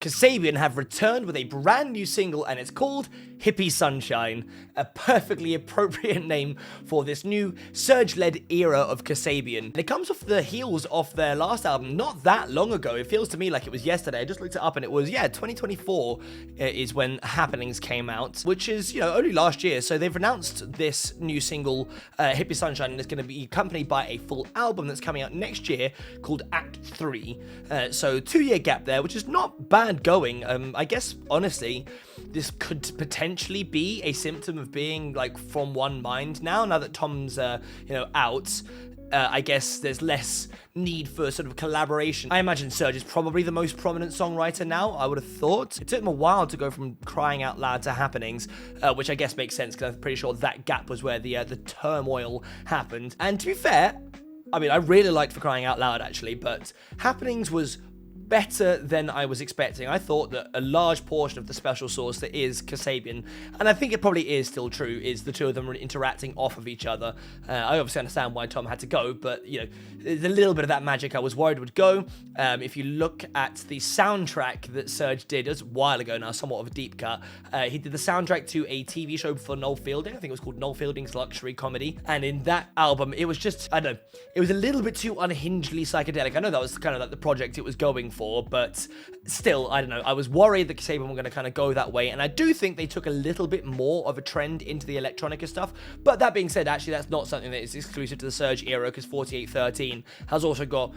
Kasabian have returned with a brand new single, and it's called Hippie Sunshine, a perfectly appropriate name for this new Serge-led era of Kasabian. And it comes off the heels of their last album not that long ago. It feels to me like it was yesterday. I just looked it up and it was, 2024 is when Happenings came out, which is, only last year. So they've announced this new single, Hippie Sunshine, and it's going to be accompanied by a full album that's coming out next year called Act 3. So 2-year gap there, which is not bad going. I guess, honestly, this could potentially be a symptom of being like from one mind now that Tom's out. I guess there's less need for sort of collaboration. I imagine Serge is probably the most prominent songwriter now, I would have thought. It took him a while to go from Crying Out Loud to Happenings, which I guess makes sense because I'm pretty sure that gap was where the turmoil happened. And to be fair, I mean, I really liked For Crying Out Loud actually, but Happenings was better than I was expecting. I thought that a large portion of the special sauce that is Kasabian, and I think it probably is still true, is the two of them interacting off of each other. I obviously understand why Tom had to go, but, there's a little bit of that magic I was worried would go. If you look at the soundtrack that Serge did, it was a while ago now, somewhat of a deep cut. He did the soundtrack to a TV show for Noel Fielding. I think it was called Noel Fielding's Luxury Comedy. And in that album, it was just, I don't know, it was a little bit too unhingedly psychedelic. I know that was kind of like the project it was going for, but still, I don't know. I was worried that Kasabian were going to kind of go that way, and I do think they took a little bit more of a trend into the electronica stuff. But that being said, actually, that's not something that is exclusive to the Serge era, because 4813 has also got,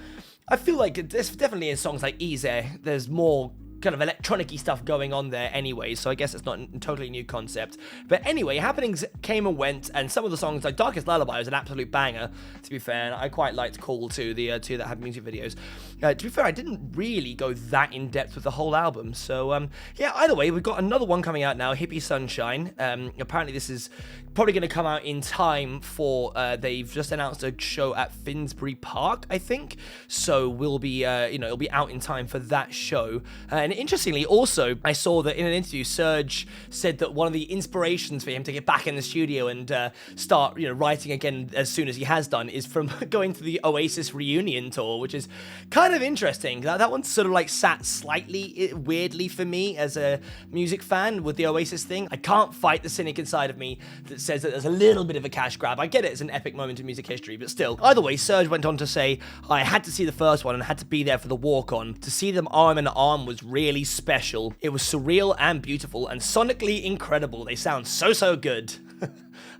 I feel like there's definitely in songs like Easy, there's more kind of electronic-y stuff going on there anyway, so I guess it's not a totally new concept. But anyway, Happenings came and went, and some of the songs, like Darkest Lullaby, was an absolute banger, to be fair, and I quite liked Call too, the two that have music videos. To be fair, I didn't really go that in-depth with the whole album, so yeah, either way, we've got another one coming out now, Hippie Sunshine. Apparently this is probably going to come out in time for, they've just announced a show at Finsbury Park, I think, so we'll be, it'll be out in time for that show. And interestingly, also, I saw that in an interview, Serge said that one of the inspirations for him to get back in the studio and start, writing again as soon as he has done is from going to the Oasis reunion tour, which is kind of interesting. That one's sort of like sat slightly weirdly for me as a music fan with the Oasis thing. I can't fight the cynic inside of me that says that there's a little bit of a cash grab. I get it, it's an epic moment in music history, but still. Either way, Serge went on to say, I had to see the first one and had to be there for the walk-on. To see them arm in arm was really special. It was surreal and beautiful and sonically incredible. They sound so good.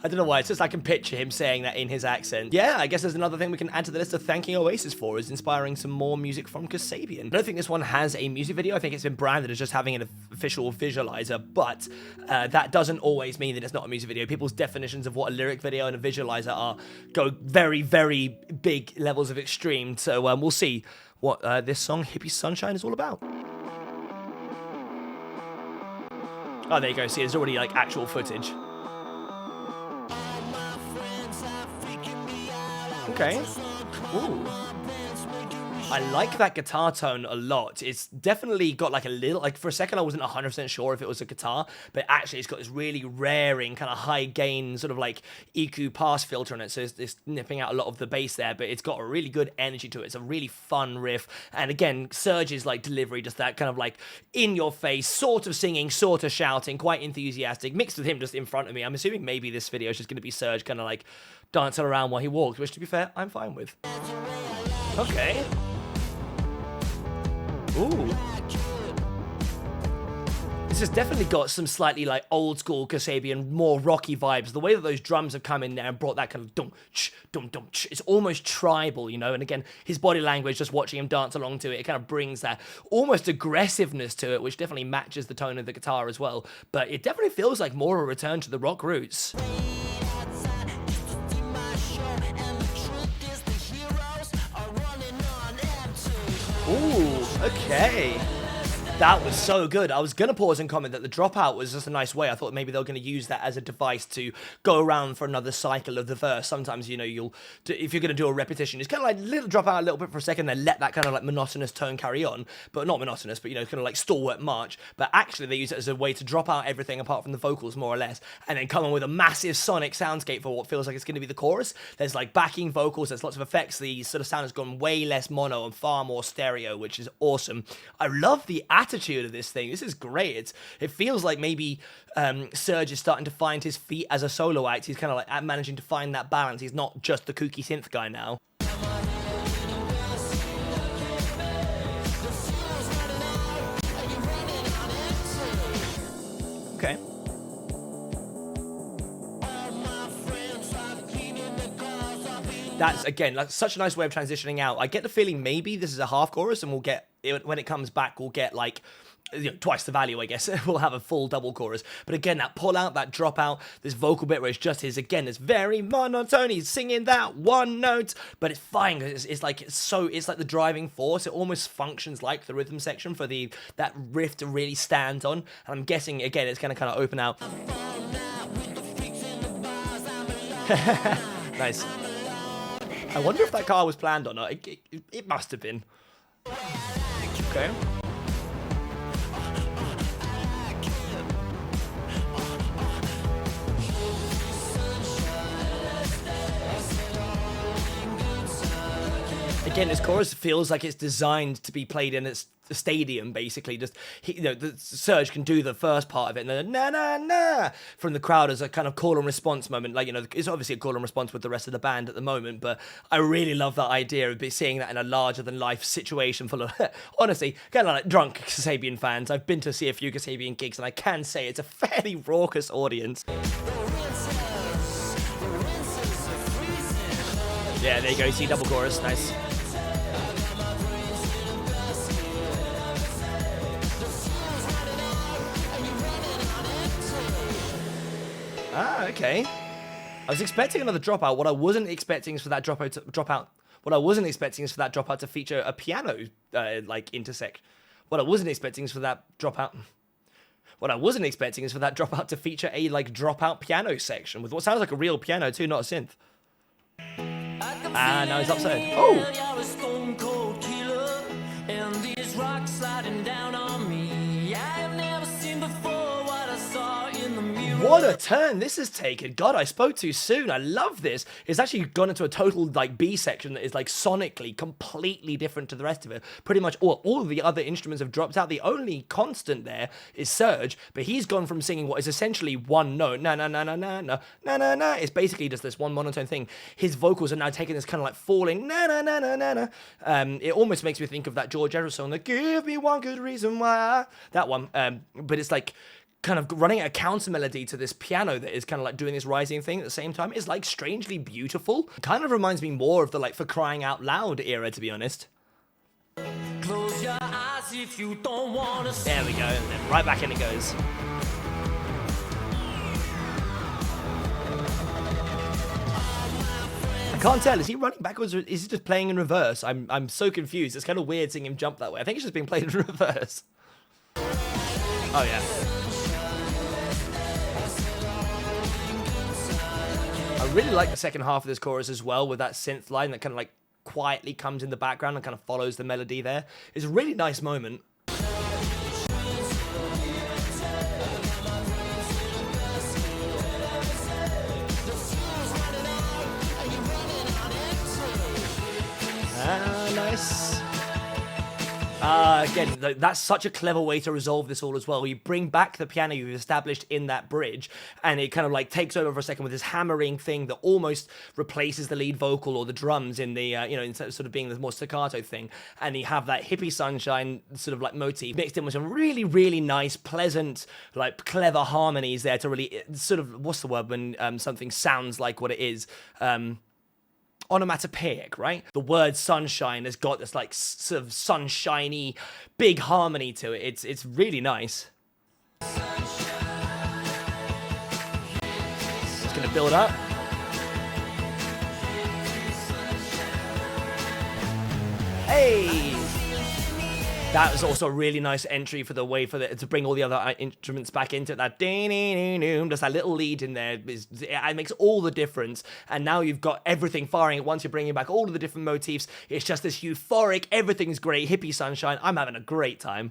I don't know why, it's just I can picture him saying that in his accent. Yeah, I guess there's another thing we can add to the list of thanking Oasis for, is inspiring some more music from Kasabian. I don't think this one has a music video. I think it's been branded as just having an official visualizer, but that doesn't always mean that it's not a music video. People's definitions of what a lyric video and a visualizer are go very, very big levels of extreme. So we'll see what this song, Hippie Sunshine, is all about. Oh, there you go. See, there's already like actual footage. Okay. Ooh. I like that guitar tone a lot. It's definitely got like a little, like for a second I wasn't 100% sure if it was a guitar, but actually it's got this really raring kind of high gain sort of like EQ pass filter on it, so it's nipping out a lot of the bass there, but it's got a really good energy to it. It's a really fun riff, and again, Serge's like delivery, just that kind of like in your face, sort of singing, sort of shouting, quite enthusiastic, mixed with him just in front of me. I'm assuming maybe this video is just going to be Serge kind of like dancing around while he walks, which to be fair, I'm fine with. Okay. Ooh. This has definitely got some slightly like old school Kasabian, more rocky vibes. The way that those drums have come in there and brought that kind of dum-ch, dum-dum-ch. It's almost tribal, and again, his body language, just watching him dance along to it, it kind of brings that almost aggressiveness to it, which definitely matches the tone of the guitar as well. But it definitely feels like more a return to the rock roots. Ooh, okay. That was so good. I was going to pause and comment that the dropout was just a nice way. I thought maybe they were going to use that as a device to go around for another cycle of the verse. Sometimes, if you're going to do a repetition, it's kind of like little drop out a little bit for a second, then let that kind of like monotonous tone carry on. But not monotonous, but, kind of like stalwart march. But actually, they use it as a way to drop out everything apart from the vocals, more or less, and then come on with a massive sonic soundscape for what feels like it's going to be the chorus. There's like backing vocals, there's lots of effects. The sort of sound has gone way less mono and far more stereo, which is awesome. I love the attitude of this thing. This is great. It feels like maybe Serge is starting to find his feet as a solo act. He's kind of like managing to find that balance. He's not just the kooky synth guy now. Okay. That's, again, like, such a nice way of transitioning out. I get the feeling maybe this is a half chorus and we'll get, when it comes back, we'll get, like, you know, twice the value, I guess. We'll have a full double chorus. But again, that pull out, that drop out, this vocal bit where it's just his, again, it's very monotone. He's singing that one note, but it's fine. It's like the driving force. It almost functions like the rhythm section for that riff to really stand on. And I'm guessing, again, it's going to kind of open out. Nice. I wonder if that car was planned or not. It must have been. Okay. Again, this chorus feels like it's designed to be played in a stadium, basically. Just, you know, the Serge can do the first part of it, and then na na na from the crowd as a kind of call and response moment. Like, you know, it's obviously a call and response with the rest of the band at the moment, but I really love that idea of seeing that in a larger than life situation full of, honestly, kind of like drunk Kasabian fans. I've been to see a few Kasabian gigs, and I can say it's a fairly raucous audience. Yeah, there you go. See, double chorus, nice. Ah, okay. I was expecting another dropout. What I wasn't expecting is for that dropout. What I wasn't expecting is for that dropout to feature a piano, like intersect. What I wasn't expecting is for that dropout. What I wasn't expecting is for that dropout to feature a like dropout piano section with what sounds like a real piano too, not a synth. Ah, now he's upside. Oh. What a turn this has taken. God, I spoke too soon. I love this. It's actually gone into a total like B section that is like sonically completely different to the rest of it. Pretty much all of the other instruments have dropped out. The only constant there is Serge, but he's gone from singing what is essentially one note, na na na na na na na na na. It's basically just this one monotone thing. His vocals are now taking this kind of like falling na na na na na na. It almost makes me think of that George Ezra song, that "Give Me One Good Reason Why." That one. But it's like kind of running a counter melody to this piano that is kind of like doing this rising thing at the same time. Is like strangely beautiful. Kind of reminds me more of the like For Crying Out Loud era, to be honest. Close your eyes if you don't want to. There we go. And then right back in it goes. I can't tell. Is he running backwards or is he just playing in reverse? I'm so confused. It's kind of weird seeing him jump that way. I think it's just being played in reverse. Oh yeah. I really like the second half of this chorus as well, with that synth line that kind of like quietly comes in the background and kind of follows the melody there. It's a really nice moment. Ah, nice. Again, that's such a clever way to resolve this all as well. You bring back the piano you've established in that bridge, and it kind of like takes over for a second with this hammering thing that almost replaces the lead vocal or the drums in the, you know, instead of sort of being the more staccato thing. And you have that Hippie Sunshine sort of like motif mixed in with some really, really nice, pleasant, like clever harmonies there to really sort of, what's the word when something sounds like what it is? Onomatopoeic, right? The word sunshine has got this like sort of sunshiny big harmony to it. It's really nice. It's gonna build up. Hey! That was also a really nice entry for the way to bring all the other instruments back into it. That ding-ding-ding-ding, just that little lead in there, it makes all the difference. And now you've got everything firing at once. You're bringing back all of the different motifs. It's just this euphoric, everything's great, Hippie Sunshine. I'm having a great time.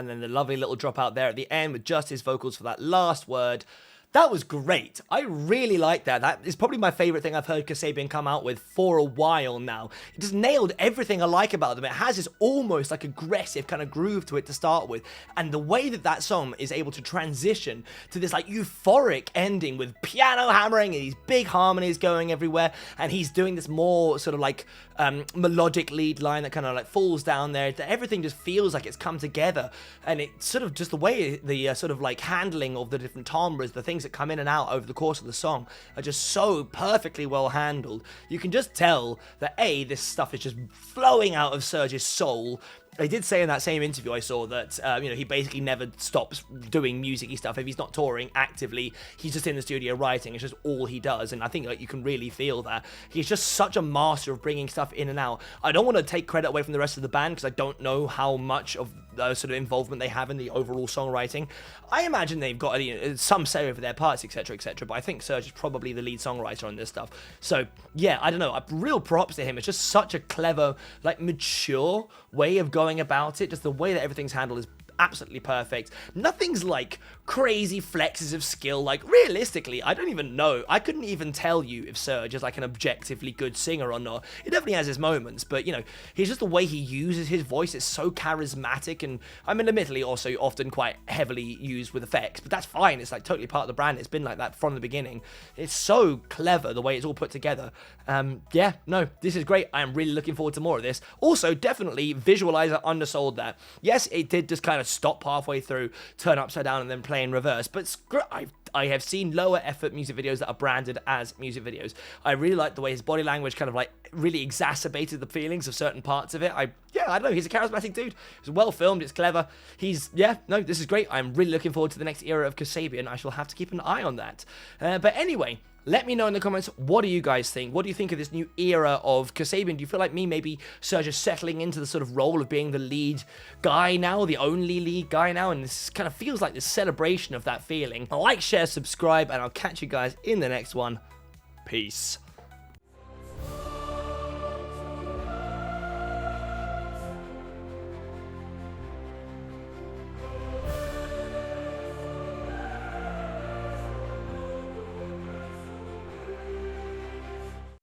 and then the lovely little drop out there at the end with just his vocals for that last word. That was great. I really like that. That is probably my favorite thing I've heard Kasabian come out with for a while now. It just nailed everything I like about them. It has this almost like aggressive kind of groove to it to start with. And the way that that song is able to transition to this like euphoric ending with piano hammering and these big harmonies going everywhere. And he's doing this more sort of like melodic lead line that kind of like falls down there. Everything just feels like it's come together. And it's sort of just the way the sort of like handling of the different timbres, the things that come in and out over the course of the song are just so perfectly well handled. You can just tell that this stuff is just flowing out of Serge's soul. They did say in that same interview I saw that, he basically never stops doing music-y stuff. If he's not touring actively, he's just in the studio writing. It's just all he does, and I think you can really feel that. He's just such a master of bringing stuff in and out. I don't want to take credit away from the rest of the band, because I don't know how much of the sort of involvement they have in the overall songwriting. I imagine they've got some say over their parts, etc., etc., but I think Serge is probably the lead songwriter on this stuff. So, yeah, I don't know. Real props to him. It's just such a clever, like, mature way of going about it. Just the way that everything's handled is absolutely perfect. Nothing's like crazy flexes of skill. Like, realistically, I don't even know. I couldn't even tell you if Serge is like an objectively good singer or not. He definitely has his moments, but he's just the way he uses his voice is so charismatic, and I mean, admittedly, also often quite heavily used with effects, but that's fine. It's like totally part of the brand. It's been like that from the beginning. It's so clever the way it's all put together. Yeah, no, this is great. I am really looking forward to more of this. Also, definitely Visualizer undersold that. Yes, it did just kind of stop halfway through, turn upside down, and then play in reverse, but I have seen lower effort music videos that are branded as music videos. I really like the way his body language kind of like really exacerbated the feelings of certain parts of it. I don't know, he's a charismatic dude. It's well filmed, it's clever. This is great. I'm really looking forward to the next era of Kasabian. I shall have to keep an eye on that. But anyway, let me know in the comments, what do you guys think? What do you think of this new era of Kasabian? Do you feel like me, maybe Serge is settling into the sort of role of being the lead guy now, the only lead guy now, and this kind of feels like this celebration of that feeling? Like, share, subscribe, and I'll catch you guys in the next one. Peace.